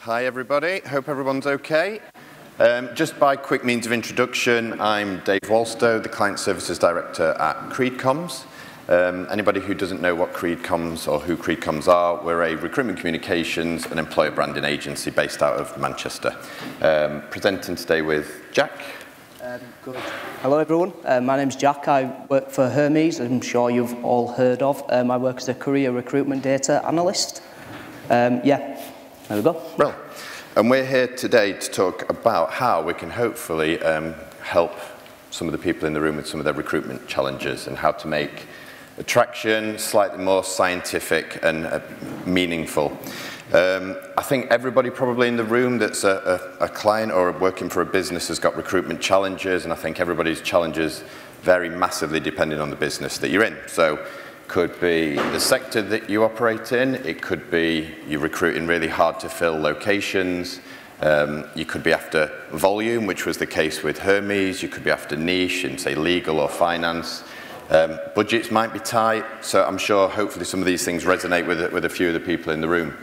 Hi everybody, hope everyone's okay. Just by quick means of introduction, I'm Dave Walstow, the Client Services Director at CreedComms. Anybody who doesn't know what CreedComms or who CreedComms are, we're a recruitment communications and employer branding agency based out of Manchester. Presenting today with Jack. Good. Hello everyone, my name's Jack. I work for Hermes, I'm sure you've all heard of. I work as a career recruitment data analyst. Yeah, there we go. Well, and we're here today to talk about how we can hopefully help some of the people in the room with some of their recruitment challenges and how to make attraction slightly more scientific and meaningful. I think everybody probably in the room that's a client or working for a business has got recruitment challenges, and I think everybody's challenges vary massively depending on the business that you're in. So could be the sector that you operate in, it could be you're recruiting really hard to fill locations, you could be after volume, which was the case with Hermes, you could be after niche in say legal or finance. Budgets might be tight, so I'm sure hopefully some of these things resonate with a few of the people in the room.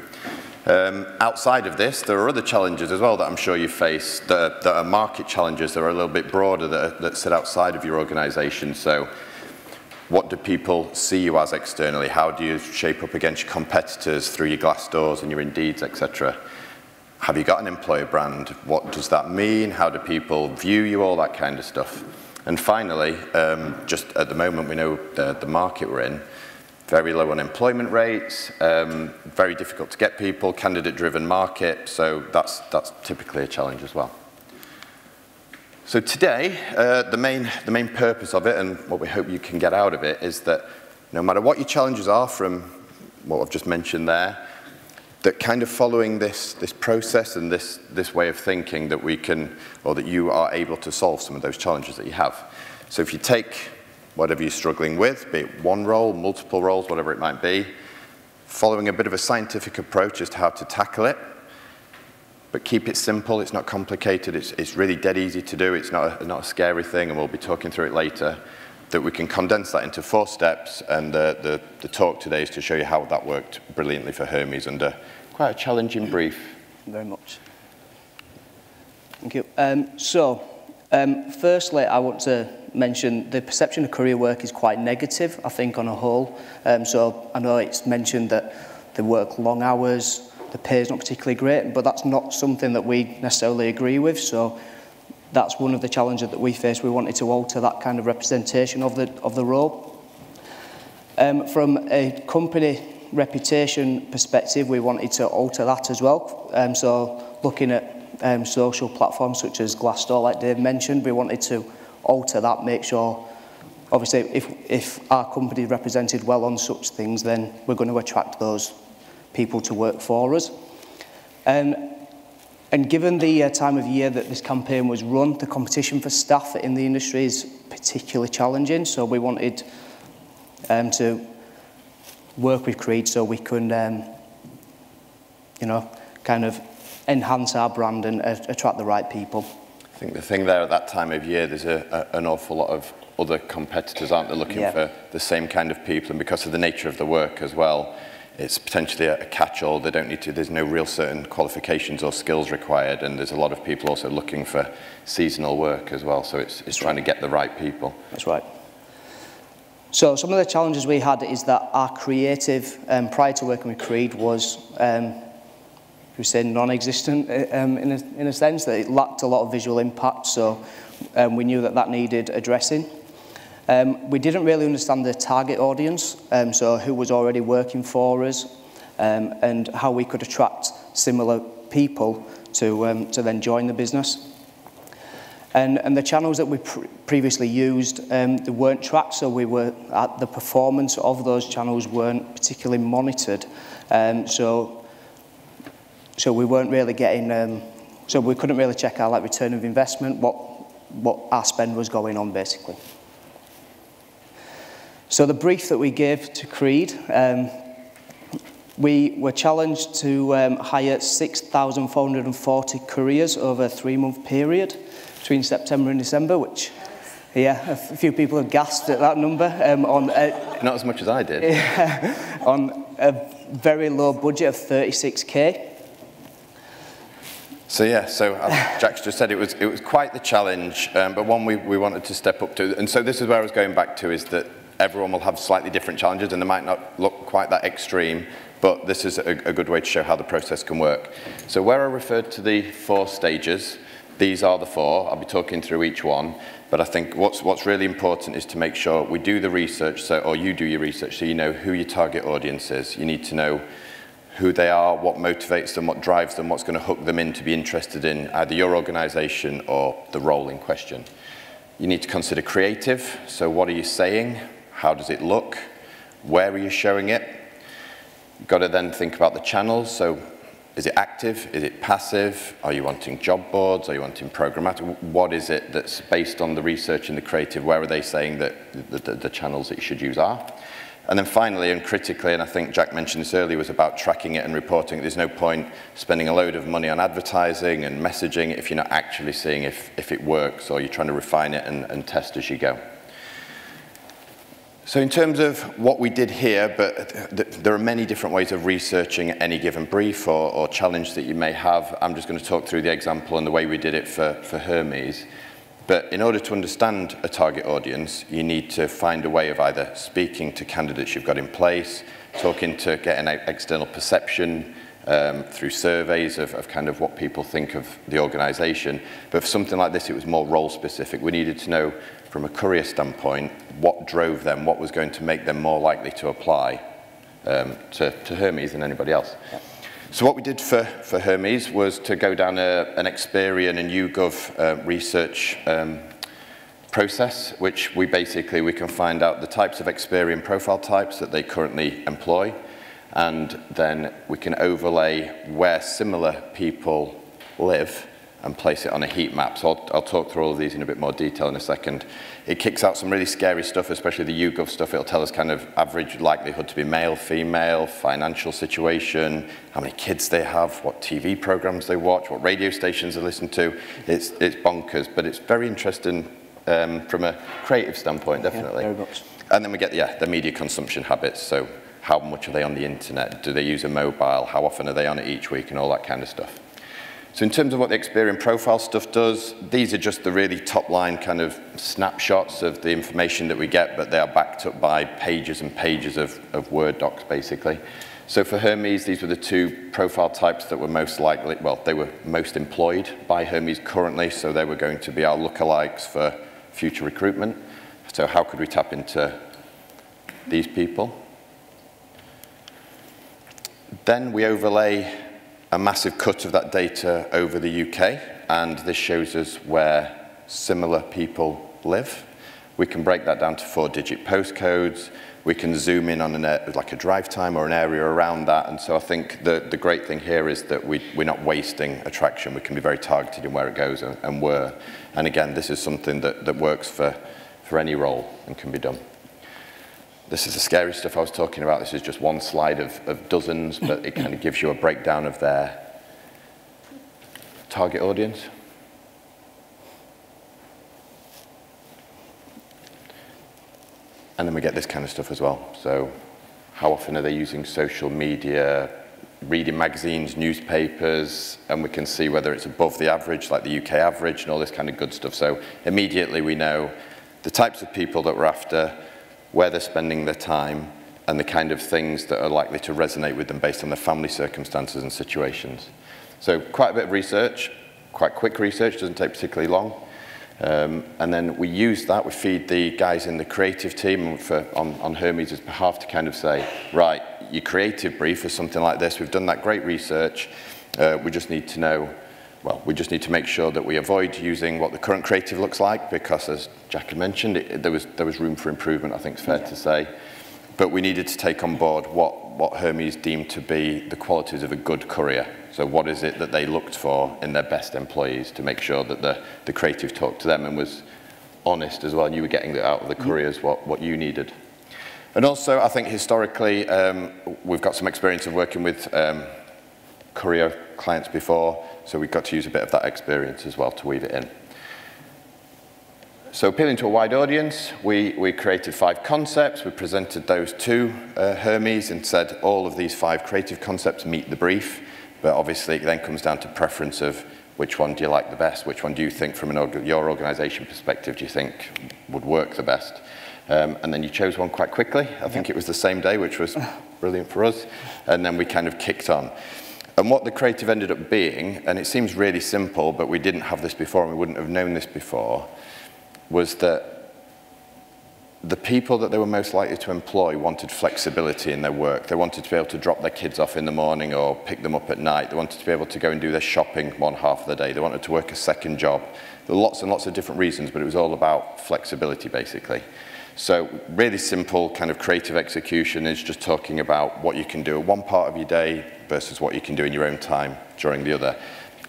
Outside of this, there are other challenges as well that I'm sure you face that are market challenges that are a little bit broader that sit outside of your organisation. So what do people see you as externally? How do you shape up against your competitors through your Glassdoors and your Indeeds, etc.? Have you got an employer brand? What does that mean? How do people view you? All that kind of stuff. And finally, just at the moment we know the market we're in, very low unemployment rates, very difficult to get people, candidate-driven market, so that's typically a challenge as well. So today, the main purpose of it and what we hope you can get out of it is that no matter what your challenges are from what I've just mentioned there, that kind of following this process and this way of thinking that we can, or that you are able to solve some of those challenges that you have. So if you take whatever you're struggling with, be it one role, multiple roles, whatever it might be, following a bit of a scientific approach as to how to tackle it, but keep it simple, it's not complicated, it's really dead easy to do, it's not a scary thing, and we'll be talking through it later, that we can condense that into 4 steps, and the talk today is to show you how that worked brilliantly for Hermes under quite a challenging brief. Very much. Thank you. Firstly, I want to mention the perception of career work is quite negative, I think, on a whole. So I know it's mentioned that they work long hours, the pay is not particularly great, but that's not something that we necessarily agree with. So that's one of the challenges that we face. We wanted to alter that kind of representation of the role. From a company reputation perspective, we wanted to alter that as well. So looking at social platforms such as Glassdoor, like Dave mentioned, we wanted to alter that, make sure, obviously, if our company is represented well on such things, then we're going to attract those people to work for us. And given the time of year that this campaign was run, the competition for staff in the industry is particularly challenging, so we wanted to work with Creed so we can, kind of enhance our brand and attract the right people. I think the thing there at that time of year, there's an awful lot of other competitors, aren't they, looking for the same kind of people, and because of the nature of the work as well, it's potentially a catch-all. They don't need to, there's no real certain qualifications or skills required, and there's a lot of people also looking for seasonal work as well, so it's trying to get the right people. That's right. So some of the challenges we had is that our creative, prior to working with Creed, was we say non-existent in a sense, that it lacked a lot of visual impact, so we knew that needed addressing. We didn't really understand the target audience, so who was already working for us, and how we could attract similar people to then join the business. And the channels that we previously used, they weren't tracked, so the performance of those channels weren't particularly monitored. So we weren't really getting, so we couldn't really check our return of investment, what our spend was going on basically. So the brief that we gave to Creed, we were challenged to hire 6,440 careers over a 3-month period between September and December, which, yeah, a few people have gasped at that number. Not as much as I did. On a very low budget of 36k. So yeah, so as Jack's just said, it was quite the challenge, but one we wanted to step up to. And so this is where I was going back to, is that everyone will have slightly different challenges and they might not look quite that extreme, but this is a good way to show how the process can work. So where I referred to the 4 stages, these are the 4. I'll be talking through each one, but I think what's really important is to make sure we do the research, or you do your research, so you know who your target audience is. You need to know who they are, what motivates them, what drives them, what's going to hook them in to be interested in either your organisation or the role in question. You need to consider creative, so what are you saying? How does it look? Where are you showing it? You've got to then think about the channels, so is it active? Is it passive? Are you wanting job boards? Are you wanting programmatic? What is it that's based on the research and the creative? Where are they saying that the channels that you should use are? And then finally, and critically, and I think Jack mentioned this earlier, was about tracking it and reporting. There's no point spending a load of money on advertising and messaging if you're not actually seeing if it works, or you're trying to refine it and test as you go. So in terms of what we did here, but there are many different ways of researching any given brief or challenge that you may have. I'm just going to talk through the example and the way we did it for Hermes. But in order to understand a target audience, you need to find a way of either speaking to candidates you've got in place, talking to get an external perception through surveys of kind of what people think of the organisation. But for something like this, it was more role specific. We needed to know from a courier standpoint what drove them, what was going to make them more likely to apply to Hermes than anybody else. Yep. So what we did for Hermes was to go down an Experian and YouGov research process, which we can find out the types of Experian profile types that they currently employ, and then we can overlay where similar people live and place it on a heat map. So I'll talk through all of these in a bit more detail in a second. It kicks out some really scary stuff, especially the YouGov stuff. It'll tell us kind of average likelihood to be male, female, financial situation, how many kids they have, what TV programs they watch, what radio stations they listen to. It's bonkers, but it's very interesting from a creative standpoint, definitely. Yeah, very much. And then we get the media consumption habits. So how much are they on the internet? Do they use a mobile? How often are they on it each week? And all that kind of stuff. So in terms of what the Experian profile stuff does, these are just the really top line kind of snapshots of the information that we get, but they are backed up by pages and pages of Word docs, basically. So for Hermes, these were the 2 profile types that were most likely, well, they were most employed by Hermes currently, so they were going to be our lookalikes for future recruitment. So how could we tap into these people? Then we overlay a massive cut of that data over the UK, and this shows us where similar people live. We can break that down to 4-digit postcodes. We can zoom in on like a drive time or an area around that. And so I think the great thing here is that we're not wasting attraction. We can be very targeted in where it goes and where. And again, this is something that works for any role and can be done. This is the scary stuff I was talking about. This is just one slide of dozens, but it kind of gives you a breakdown of their target audience. And then we get this kind of stuff as well. So how often are they using social media, reading magazines, newspapers, and we can see whether it's above the average, like the UK average, and all this kind of good stuff. So immediately we know the types of people that we're after, where they're spending their time, and the kind of things that are likely to resonate with them based on their family circumstances and situations. So quite a bit of research, quite quick research, doesn't take particularly long. And then we use that, we feed the guys in the creative team on Hermes' behalf to kind of say, right, your creative brief is something like this, we've done that great research, we just need to know, well, we just need to make sure that we avoid using what the current creative looks like, because as Jack had mentioned, there was room for improvement, I think it's fair to say. But we needed to take on board what Hermes deemed to be the qualities of a good courier. So what is it that they looked for in their best employees to make sure that the creative talked to them and was honest as well, and you were getting out of the couriers what you needed. And also, I think historically, we've got some experience of working with courier clients before, so we've got to use a bit of that experience as well to weave it in. So appealing to a wide audience, we created 5 concepts. We presented those to Hermes and said all of these 5 creative concepts meet the brief, but obviously it then comes down to preference of which one do you like the best? Which one do you think from your organisation perspective do you think would work the best? And then you chose one quite quickly. I think it was the same day, which was brilliant for us. And then we kind of kicked on. And what the creative ended up being, and it seems really simple, but we didn't have this before and we wouldn't have known this before, was that the people that they were most likely to employ wanted flexibility in their work. They wanted to be able to drop their kids off in the morning or pick them up at night. They wanted to be able to go and do their shopping one half of the day. They wanted to work a second job. There were lots and lots of different reasons, but it was all about flexibility, basically. So really simple kind of creative execution is just talking about what you can do at one part of your day versus what you can do in your own time during the other.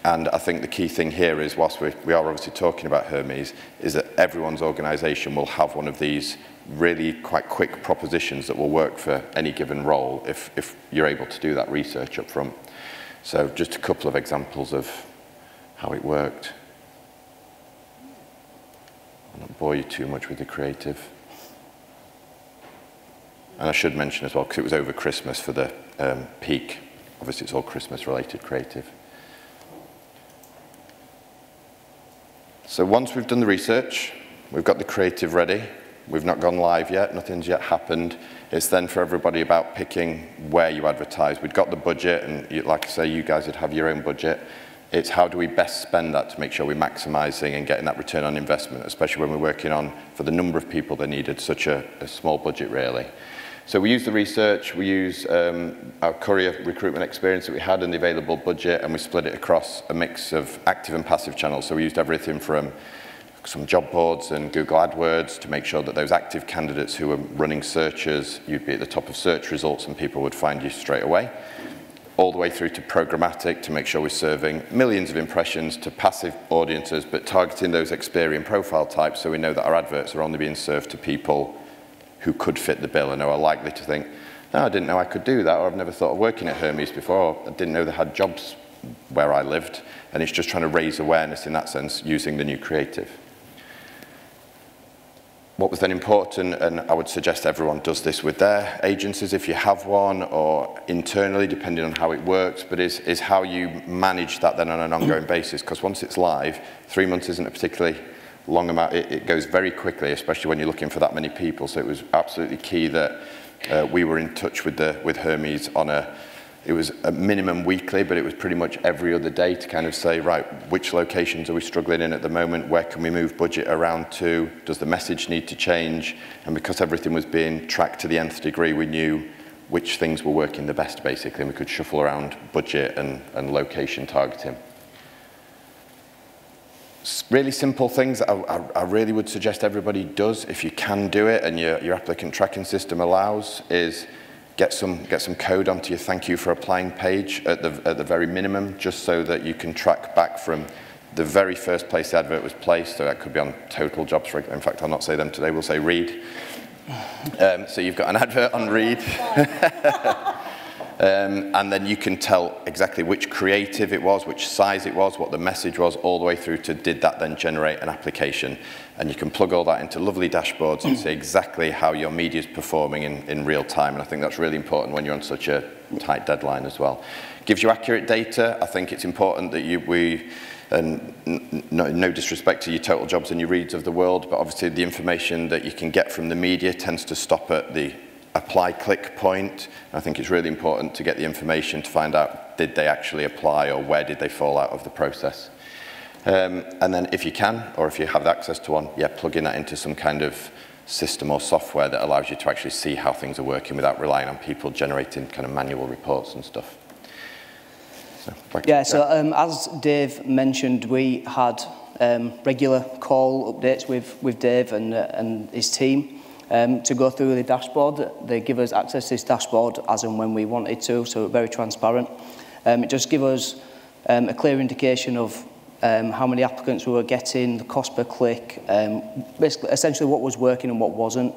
And I think the key thing here is, whilst we are obviously talking about Hermes, is that everyone's organisation will have one of these really quite quick propositions that will work for any given role if you're able to do that research up front. So just a couple of examples of how it worked. I'll not bore you too much with the creative. And I should mention as well, because it was over Christmas for the peak, obviously it's all Christmas-related creative. So once we've done the research, we've got the creative ready, we've not gone live yet, nothing's yet happened. It's then for everybody about picking where you advertise. We've got the budget, and like I say, you guys would have your own budget. It's how do we best spend that to make sure we're maximising and getting that return on investment, especially when we're working on, for the number of people that needed such a small budget, really. So we use the research, we use our courier recruitment experience that we had and the available budget, and we split it across a mix of active and passive channels. So we used everything from some job boards and Google AdWords to make sure that those active candidates who were running searches, you'd be at the top of search results and people would find you straight away, all the way through to programmatic to make sure we're serving millions of impressions to passive audiences, but targeting those Experian profile types so we know that our adverts are only being served to people who could fit the bill and are likely to think, no, I didn't know I could do that, or I've never thought of working at Hermes before, or I didn't know they had jobs where I lived. And it's just trying to raise awareness in that sense using the new creative. What was then important, and I would suggest everyone does this with their agencies if you have one, or internally, depending on how it works, but is how you manage that then on an ongoing basis. Because once it's live, 3 months isn't a particularly long amount. It goes very quickly, especially when you're looking for that many people. So it was absolutely key that we were in touch with Hermes on it was a minimum weekly, but it was pretty much every other day to kind of say, right, which locations are we struggling in at the moment? Where can we move budget around to? Does the message need to change? And because everything was being tracked to the nth degree, we knew which things were working the best, basically, and we could shuffle around budget and location targeting. Really simple things that I really would suggest everybody does, if you can do it and your applicant tracking system allows, is get some code onto your thank you for applying page at the very minimum, just so that you can track back from the very first place the advert was placed. So that could be on Total Jobs, in fact I'll not say them today, we'll say Reed. So you've got an advert on Reed. And then you can tell exactly which creative it was, which size it was, what the message was, all the way through to did that then generate an application. And you can plug all that into lovely dashboards and see exactly how your media is performing in real time. And I think that's really important when you're on such a tight deadline as well. Gives you accurate data. I think it's important that no disrespect to your Total Jobs and your Reads of the world, but obviously the information that you can get from the media tends to stop at the apply click point. I think it's really important to get the information to find out, did they actually apply, or where did they fall out of the process. And then if you can, or if you have access to one, yeah, plug in that into some kind of system or software that allows you to actually see how things are working without relying on people generating kind of manual reports and stuff. So as Dave mentioned, we had regular call updates with Dave and his team. To go through the dashboard. They give us access to this dashboard as and when we wanted to, so very transparent. It just gives us a clear indication of how many applicants we were getting, the cost per click, basically, essentially what was working and what wasn't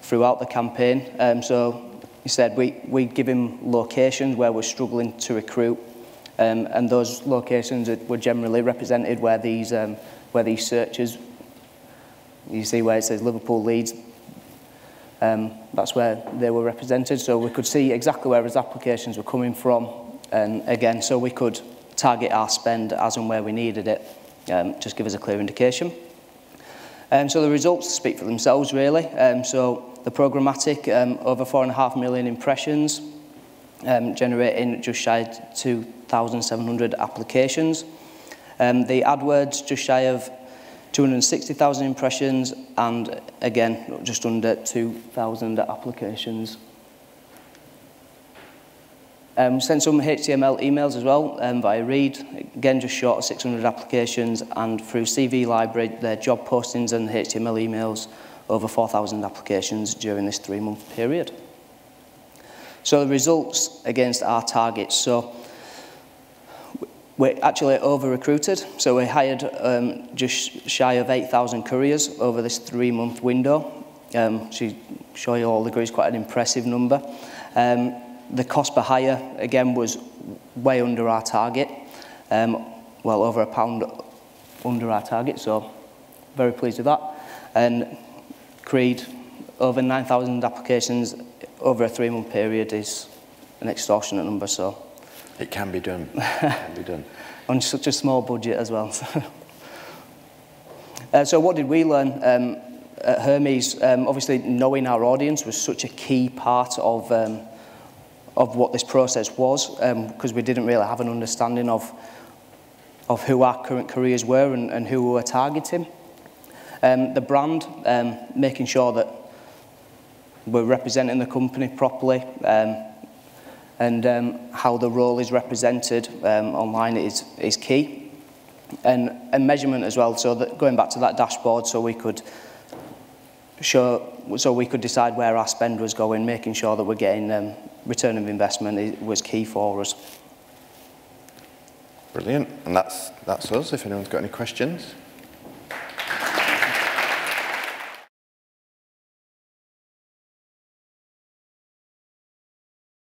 throughout the campaign. So he said we give him locations where we're struggling to recruit, and those locations were generally represented where these searches. You see where it says Liverpool, Leeds, that's where they were represented. So we could see exactly where his applications were coming from. And again, so we could target our spend as and where we needed it, just give us a clear indication. So the results speak for themselves, really. So the programmatic, over 4.5 million impressions, generating just shy of 2,700 applications. The AdWords, just shy of 260,000 impressions, and again, just under 2,000 applications. Sent some HTML emails as well via Reed, again just short of 600 applications, and through CV Library, their job postings and HTML emails, over 4,000 applications during this 3-month period. So the results against our targets. So we're actually over-recruited, so we hired just shy of 8,000 couriers over this 3-month window. Sure you all agree is quite an impressive number. The cost per hire, again, was way under our target, well over £1 under our target, so very pleased with that. And Creed, over 9,000 applications over a 3-month period is an extortionate number, so. It can be done, it can be done. On such a small budget as well. So what did we learn at Hermes? Obviously, knowing our audience was such a key part of what this process was, because we didn't really have an understanding of who our current careers were and who we were targeting. The brand, making sure that we're representing the company properly, and how the role is represented online is key. And measurement as well, so that going back to that dashboard, so we could decide where our spend was going, making sure that we're getting return of investment was key for us. Brilliant, and that's us, if anyone's got any questions.